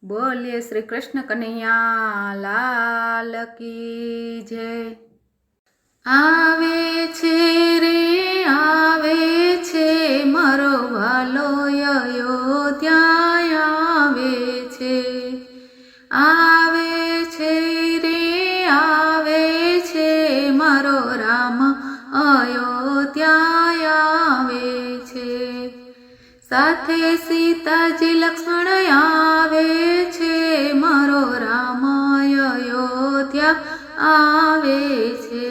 बोलिए श्री कृष्ण कन्हैया लाल की जय। आवे छे रे आवे छे मारो वालो अयोध्या आवे छे। आवे छे रे आवे छे मारो राम अयोध्या आवे छे। साथे सीताजी लक्ष्मण आवे छे मारो राम अयोध्या आवे छे।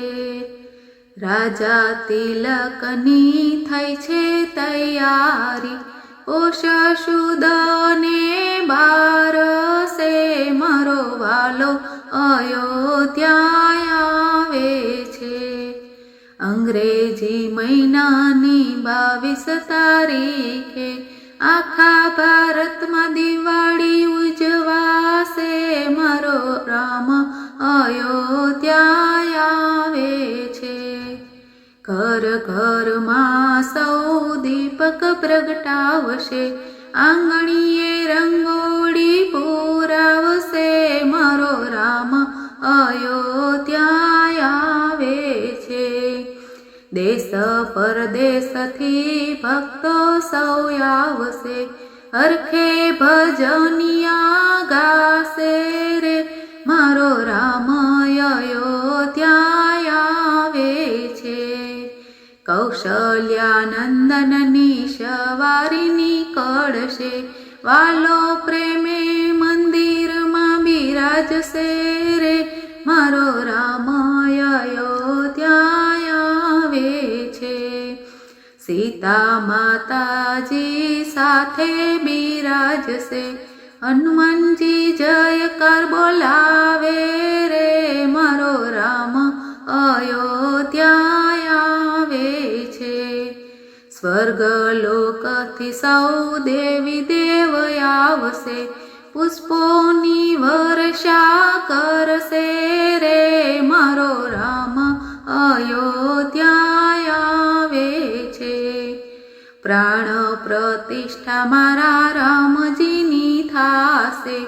राजा तिलकनी थई छे तैयारी पोष शुद ने बारसे मारो वालो अयोध्या आवे छे। अंग्रेजी महीनानी 22 तारीखे आखा भारत में दिवाળી उजवासे मारो राम अयोध्या आवे छे। घर घर में सौ दीपक प्रगटावशे आंगणीए रंगोળી पुरावशे मारो राम अयोध्या आवे छे। देश परदेश थी भक्तो सौ आवशे हरखे भजनिया गासे रे मारो राम अयोध्या आवे छे। कौशल्या नंदननी सवारी निकळशे वालो प्रेमे मंदिर में बिराजशे रे मारो राम अयोध्या आवे छे। सीता माताजी साथे बिराजशे हनुमानजी जयकार बोलावे रे मारो राम अयोध्या आवे छे। स्वर्गलोकथी सौ देवी देव आवशे पुष्पोनी वर्षा करशे रे मारो राम अयोध्या आवे छे। प्राण प्रतिष्ठा मारा रामजीनी थाशे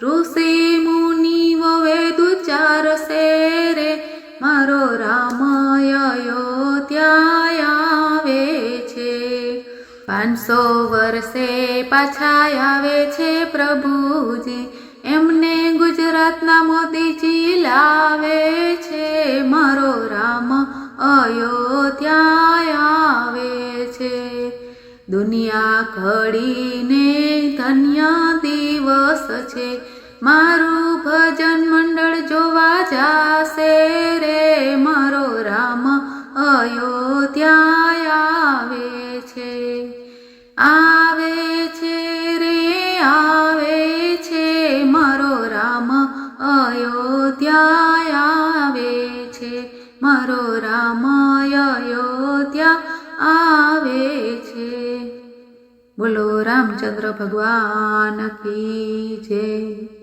ऋषि मुनिओ वेद उच्चारशे रे मारो राम अयोध्या आवे छे। 500 वर्षे पाछा आवे छे प्रभुजी एमने गुजरातना मोदीजी लावे छे मारो राम अयोध्या आवे छे। दुनिया घड़ीने धन्य दिवस छे मारू भजन मंडल जोवा जासे रे मारो राम अयोध्या आवे छे। आवे छे रे आवे छे मारो राम अयोध्या आवे छे मारो राम अयोध्या आवे छे। बोलो रामचंद्र भगवान की जय।